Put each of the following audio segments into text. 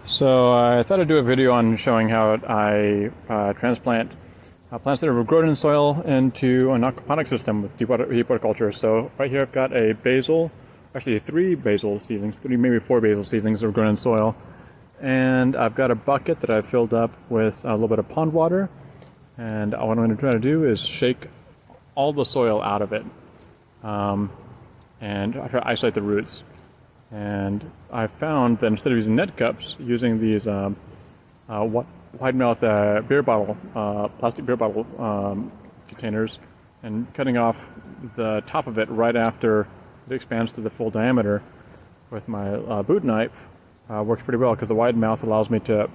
So I thought I'd do a video on showing how I transplant plants that are grown in soil into an aquaponic system with deep water culture. So right here I've got a basil, actually three basil seedlings, maybe four basil seedlings that are grown in soil. And I've got a bucket that I've filled up with a little bit of pond water. And what I'm going to try to do is shake all the soil out of it and I try to isolate the roots. And I found that instead of using net cups, using these wide mouth beer bottle, plastic beer bottle containers, and cutting off the top of it right after it expands to the full diameter with my boot knife works pretty well, because the wide mouth allows me to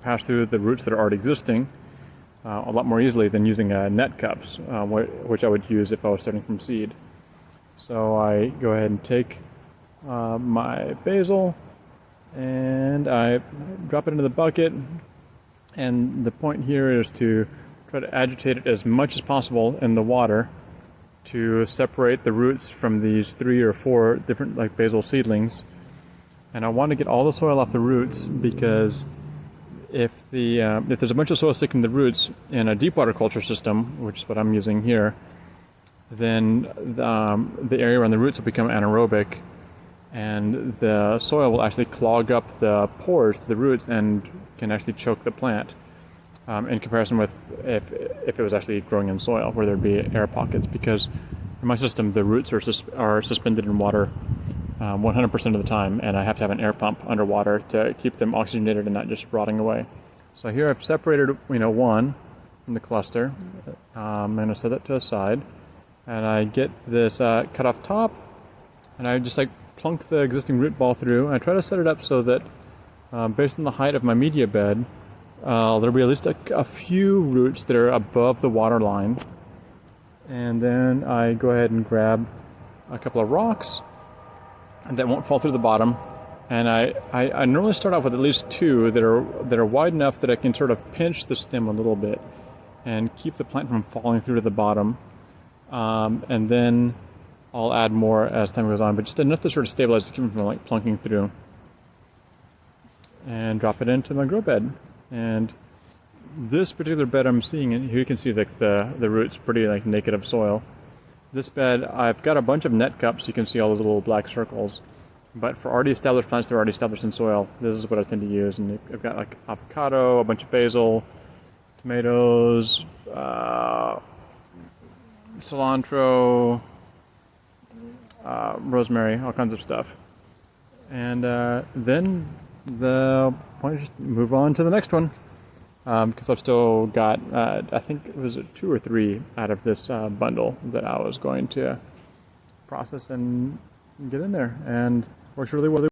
pass through the roots that are already existing a lot more easily than using net cups, which I would use if I was starting from seed. So I go ahead and take my basil and I drop it into the bucket, and the point here is to try to agitate it as much as possible in the water to separate the roots from these 3 or 4 different basil seedlings. And I want to get all the soil off the roots, because if there's a bunch of soil sticking to the roots in a deep water culture system, which is what I'm using here, then the area around the roots will become anaerobic, and the soil will actually clog up the pores to the roots and can actually choke the plant, in comparison with if it was actually growing in soil where there'd be air pockets. Because in my system the roots are suspended in water 100% of the time, and I have to have an air pump underwater to keep them oxygenated and not just rotting away. So here I've separated one from the cluster. I'm going to set that to the side, and I get this cut off top, and I just plunk the existing root ball through, and I try to set it up so that based on the height of my media bed, there'll be at least a few roots that are above the water line. And then I go ahead and grab a couple of rocks that won't fall through the bottom, and I normally start off with at least 2 that are wide enough that I can sort of pinch the stem a little bit and keep the plant from falling through to the bottom, and then I'll add more as time goes on, but just enough to sort of stabilize to keep them from plunking through, and drop it into my grow bed. And this particular bed I'm seeing, and here you can see the roots pretty naked of soil. This bed, I've got a bunch of net cups. You can see all those little black circles. But for already established plants that are already established in soil, this is what I tend to use. And I've got avocado, a bunch of basil, tomatoes, cilantro, rosemary, all kinds of stuff. And then the point is just move on to the next one, because I've still got I think it was 2 or 3 out of this bundle that I was going to process and get in there, and works really well.